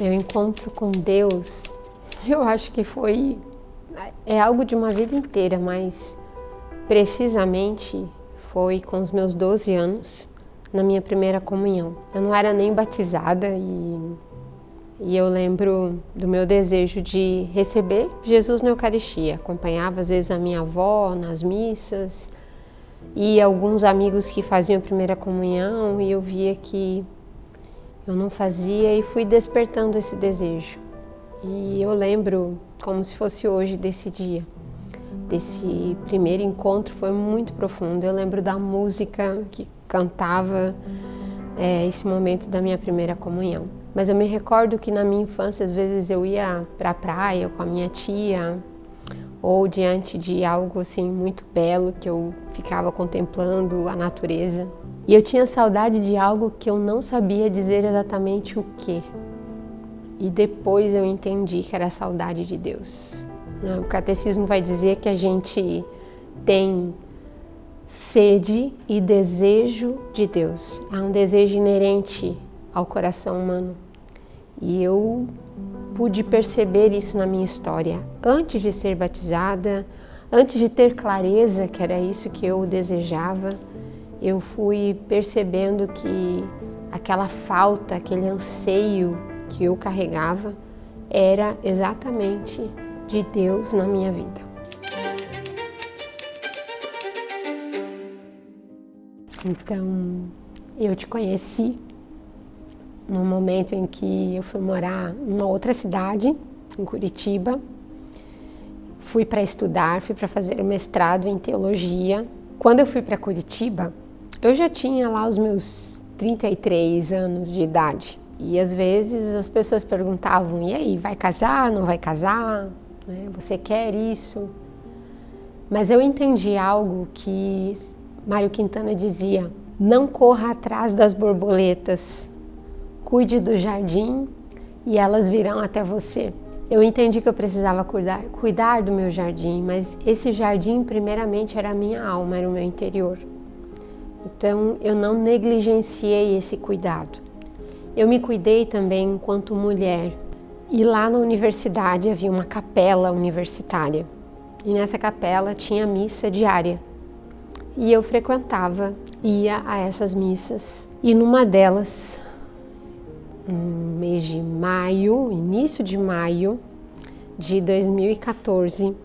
Meu encontro com Deus, eu acho que é algo de uma vida inteira, mas precisamente foi com os meus 12 anos, na minha primeira comunhão. Eu não era nem batizada e eu lembro do meu desejo de receber Jesus na Eucaristia. Acompanhava às vezes a minha avó nas missas e alguns amigos que faziam a primeira comunhão e eu via que eu não fazia e fui despertando esse desejo. E eu lembro como se fosse hoje desse dia, desse primeiro encontro, foi muito profundo. Eu lembro da música que cantava esse momento da minha primeira comunhão. Mas eu me recordo que na minha infância, às vezes eu ia para a praia com a minha tia, ou diante de algo assim muito belo que eu ficava contemplando a natureza. E eu tinha saudade de algo que eu não sabia dizer exatamente o que. E depois eu entendi que era a saudade de Deus. O catecismo vai dizer que a gente tem sede e desejo de Deus. Há um desejo inerente ao coração humano. E eu pude perceber isso na minha história. Antes de ser batizada, antes de ter clareza que era isso que eu desejava, eu fui percebendo que aquela falta, aquele anseio que eu carregava era exatamente de Deus na minha vida. Então, eu te conheci no momento em que eu fui morar numa outra cidade, em Curitiba. Fui para estudar, fui para fazer o mestrado em teologia. Quando eu fui para Curitiba, eu já tinha lá os meus 33 anos de idade. E às vezes as pessoas perguntavam, e aí, vai casar, não vai casar? Você quer isso? Mas eu entendi algo que Mário Quintana dizia, não corra atrás das borboletas, cuide do jardim e elas virão até você. Eu entendi que eu precisava cuidar do meu jardim, mas esse jardim primeiramente era a minha alma, era o meu interior. Então, eu não negligenciei esse cuidado. Eu me cuidei também enquanto mulher. E lá na universidade havia uma capela universitária. E nessa capela tinha missa diária. E eu frequentava, ia a essas missas. E numa delas, no mês de maio, início de maio de 2014,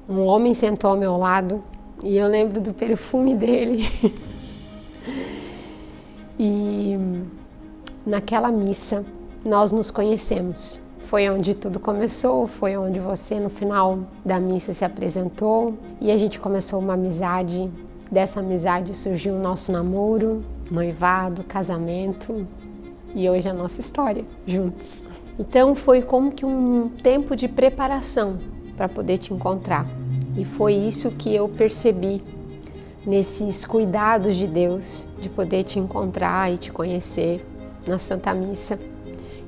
um homem sentou ao meu lado. E eu lembro do perfume dele. E naquela missa nós nos conhecemos. Foi onde tudo começou, foi onde você no final da missa se apresentou e a gente começou uma amizade. Dessa amizade surgiu o nosso namoro, noivado, casamento e hoje a nossa história juntos. Então foi como que um tempo de preparação para poder te encontrar. E foi isso que eu percebi nesses cuidados de Deus, de poder te encontrar e te conhecer na Santa Missa,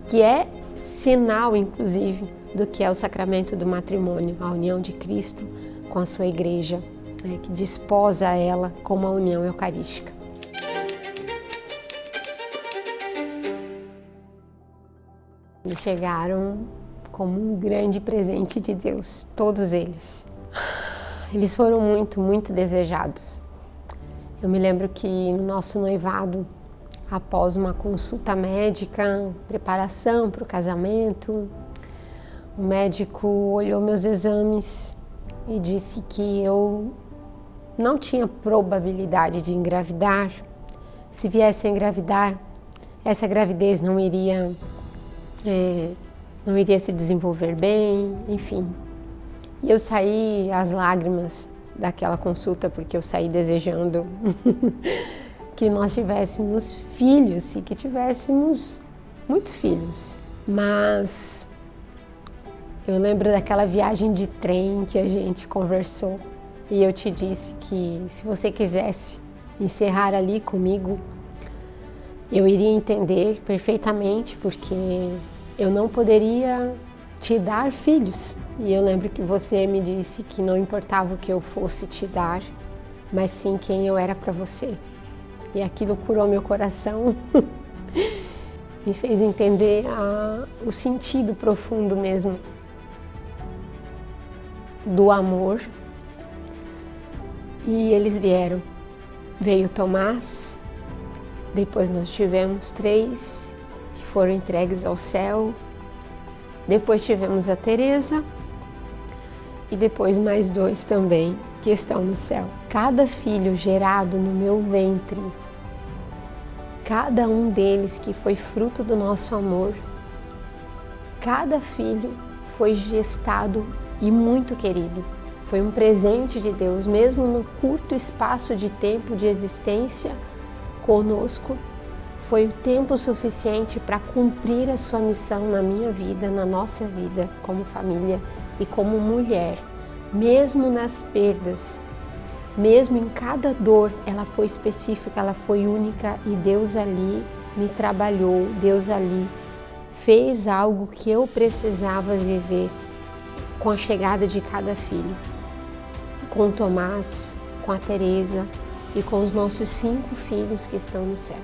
que é sinal, inclusive, do que é o sacramento do matrimônio, a união de Cristo com a sua igreja, que desposa ela como a união eucarística. Eles chegaram como um grande presente de Deus, todos eles. Eles foram muito, muito desejados. Eu me lembro que no nosso noivado, após uma consulta médica, preparação para o casamento, o médico olhou meus exames e disse que eu não tinha probabilidade de engravidar. Se viesse a engravidar, essa gravidez não iria se desenvolver bem, enfim. E eu saí às lágrimas daquela consulta porque eu saí desejando que nós tivéssemos filhos e que tivéssemos muitos filhos. Mas eu lembro daquela viagem de trem que a gente conversou e eu te disse que se você quisesse encerrar ali comigo, eu iria entender perfeitamente porque eu não poderia te dar filhos. E eu lembro que você me disse que não importava o que eu fosse te dar, mas sim quem eu era para você. E aquilo curou meu coração. me fez entender o sentido profundo mesmo do amor. E eles vieram. Veio Tomás, depois nós tivemos 3 que foram entregues ao céu, depois tivemos a Teresa e depois mais 2 também que estão no céu. Cada filho gerado no meu ventre, cada um deles que foi fruto do nosso amor, cada filho foi gestado e muito querido. Foi um presente de Deus, mesmo no curto espaço de tempo de existência conosco, foi o tempo suficiente para cumprir a sua missão na minha vida, na nossa vida, como família e como mulher. Mesmo nas perdas, mesmo em cada dor, ela foi específica, ela foi única e Deus ali me trabalhou, Deus ali fez algo que eu precisava viver com a chegada de cada filho. Com Tomás, com a Teresa e com os nossos 5 filhos que estão no céu.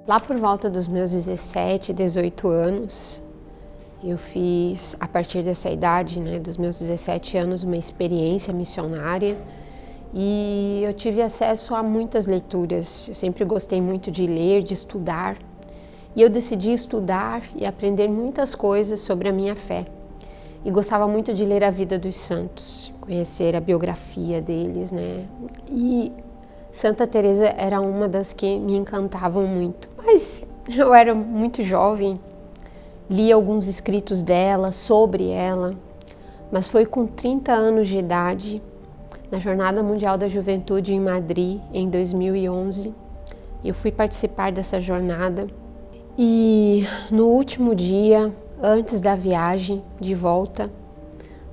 Lá por volta dos meus 17, 18 anos, eu fiz, a partir dessa idade, dos meus 17 anos, uma experiência missionária e eu tive acesso a muitas leituras. Eu sempre gostei muito de ler, de estudar e eu decidi estudar e aprender muitas coisas sobre a minha fé. E gostava muito de ler a vida dos santos, conhecer a biografia deles, E Santa Teresa era uma das que me encantavam muito. Mas eu era muito jovem, li alguns escritos dela, sobre ela, mas foi com 30 anos de idade, na Jornada Mundial da Juventude em Madrid, em 2011, eu fui participar dessa jornada e no último dia, antes da viagem de volta,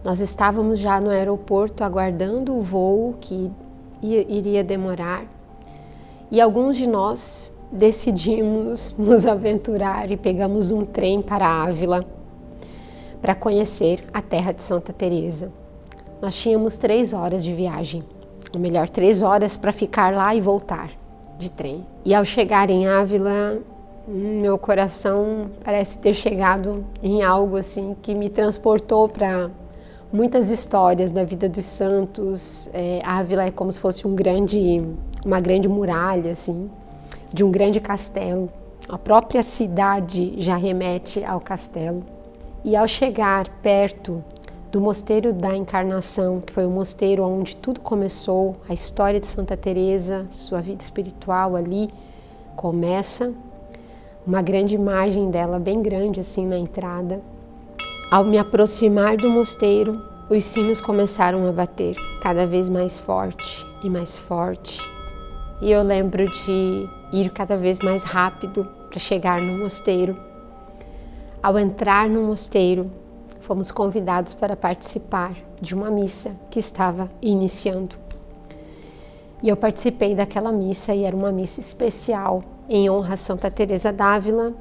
nós estávamos já no aeroporto aguardando o voo que iria demorar e alguns de nós decidimos nos aventurar e pegamos um trem para Ávila para conhecer a terra de Santa Teresa. Nós tínhamos 3 horas de viagem, ou melhor, 3 horas para ficar lá e voltar de trem. E ao chegar em Ávila, meu coração parece ter chegado em algo assim que me transportou para muitas histórias da vida dos santos. Ávila é como se fosse uma grande muralha assim, de um grande castelo. A própria cidade já remete ao castelo. E ao chegar perto do Mosteiro da Encarnação, que foi o mosteiro onde tudo começou, a história de Santa Teresa, sua vida espiritual ali começa. Uma grande imagem dela, bem grande assim na entrada. Ao me aproximar do mosteiro, os sinos começaram a bater, cada vez mais forte e mais forte. E eu lembro de ir cada vez mais rápido para chegar no mosteiro. Ao entrar no mosteiro, fomos convidados para participar de uma missa que estava iniciando. E eu participei daquela missa e era uma missa especial em honra a Santa Teresa d'Ávila,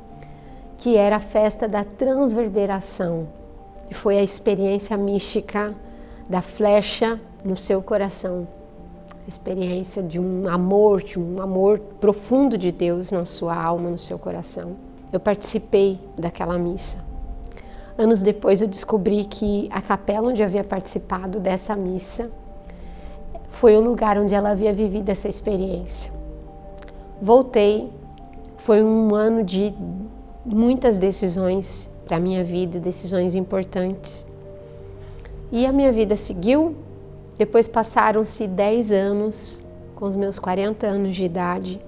que era a festa da transverberação. E foi a experiência mística da flecha no seu coração. A experiência de um amor profundo de Deus na sua alma, no seu coração. Eu participei daquela missa. Anos depois eu descobri que a capela onde eu havia participado dessa missa foi o lugar onde ela havia vivido essa experiência. Voltei, foi um ano de muitas decisões para a minha vida, decisões importantes. E a minha vida seguiu, depois passaram-se 10 anos, com os meus 40 anos de idade,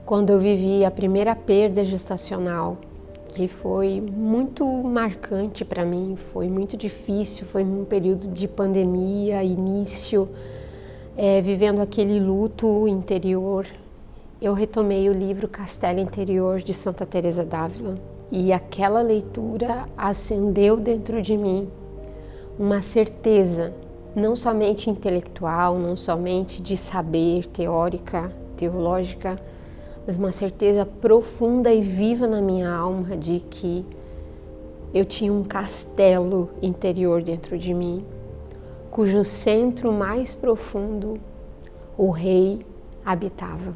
quando eu vivi a primeira perda gestacional, que foi muito marcante para mim, foi muito difícil, foi num período de pandemia, início, vivendo aquele luto interior. Eu retomei o livro Castelo Interior de Santa Teresa d'Ávila e aquela leitura acendeu dentro de mim uma certeza, não somente intelectual, não somente de saber teórica, teológica, mas uma certeza profunda e viva na minha alma de que eu tinha um castelo interior dentro de mim, cujo centro mais profundo, o rei, habitava.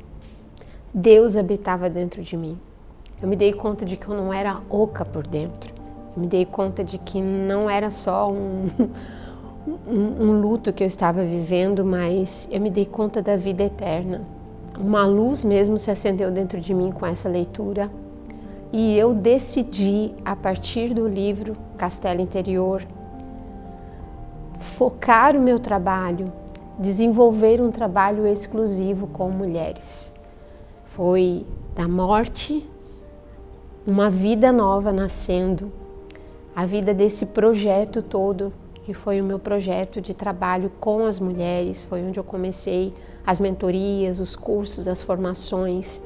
Deus habitava dentro de mim. Eu me dei conta de que eu não era oca por dentro. Eu me dei conta de que não era só um luto que eu estava vivendo, mas eu me dei conta da vida eterna. Uma luz mesmo se acendeu dentro de mim com essa leitura. E eu decidi, a partir do livro Castelo Interior, focar o meu trabalho, desenvolver um trabalho exclusivo com mulheres. Foi da morte, uma vida nova nascendo, a vida desse projeto todo, que foi o meu projeto de trabalho com as mulheres, foi onde eu comecei as mentorias, os cursos, as formações,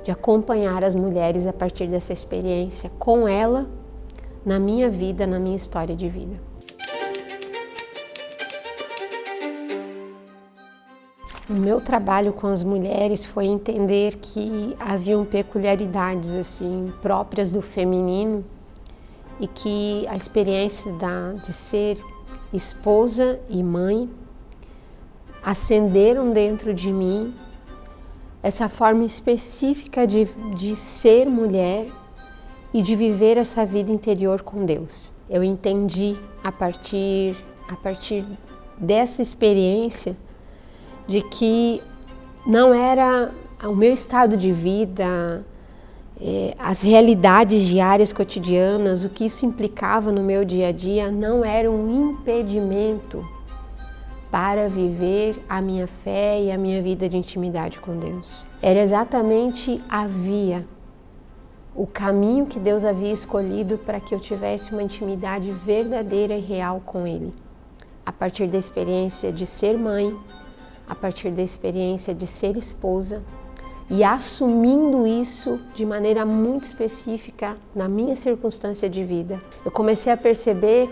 de acompanhar as mulheres a partir dessa experiência com ela, na minha vida, na minha história de vida. O meu trabalho com as mulheres foi entender que haviam peculiaridades assim próprias do feminino e que a experiência de ser esposa e mãe acenderam dentro de mim essa forma específica de ser mulher e de viver essa vida interior com Deus. Eu entendi a partir dessa experiência de que não era o meu estado de vida, as realidades diárias, cotidianas, o que isso implicava no meu dia a dia, não era um impedimento para viver a minha fé e a minha vida de intimidade com Deus. Era exatamente a via, o caminho que Deus havia escolhido para que eu tivesse uma intimidade verdadeira e real com Ele. A partir da experiência de ser mãe, a partir da experiência de ser esposa e assumindo isso de maneira muito específica na minha circunstância de vida. Eu comecei a perceber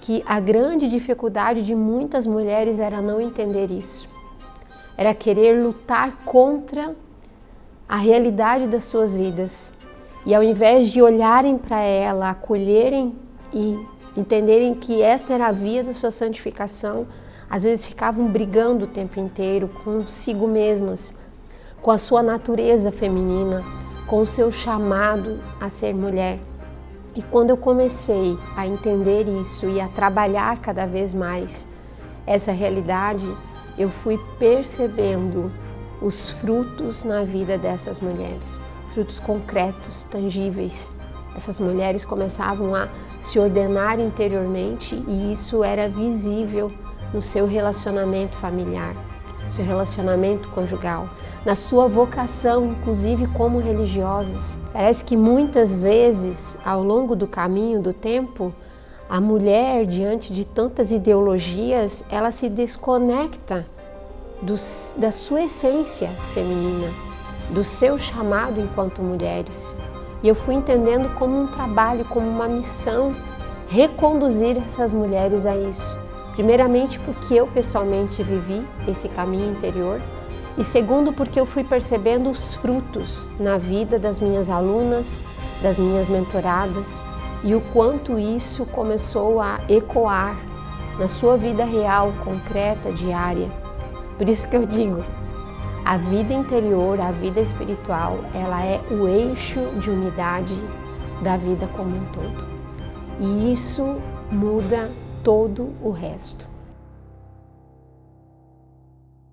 que a grande dificuldade de muitas mulheres era não entender isso. Era querer lutar contra a realidade das suas vidas. E ao invés de olharem para ela, acolherem e entenderem que esta era a via da sua santificação, às vezes ficavam brigando o tempo inteiro consigo mesmas, com a sua natureza feminina, com o seu chamado a ser mulher. E quando eu comecei a entender isso e a trabalhar cada vez mais essa realidade, eu fui percebendo os frutos na vida dessas mulheres, frutos concretos, tangíveis. Essas mulheres começavam a se ordenar interiormente e isso era visível no seu relacionamento familiar, no seu relacionamento conjugal, na sua vocação, inclusive como religiosas. Parece que muitas vezes, ao longo do caminho do tempo, a mulher, diante de tantas ideologias, ela se desconecta da sua essência feminina, do seu chamado enquanto mulheres. E eu fui entendendo como um trabalho, como uma missão, reconduzir essas mulheres a isso. Primeiramente porque eu pessoalmente vivi esse caminho interior e segundo porque eu fui percebendo os frutos na vida das minhas alunas, das minhas mentoradas e o quanto isso começou a ecoar na sua vida real, concreta, diária. Por isso que eu digo, a vida interior, a vida espiritual, ela é o eixo de unidade da vida como um todo. E isso muda todo o resto.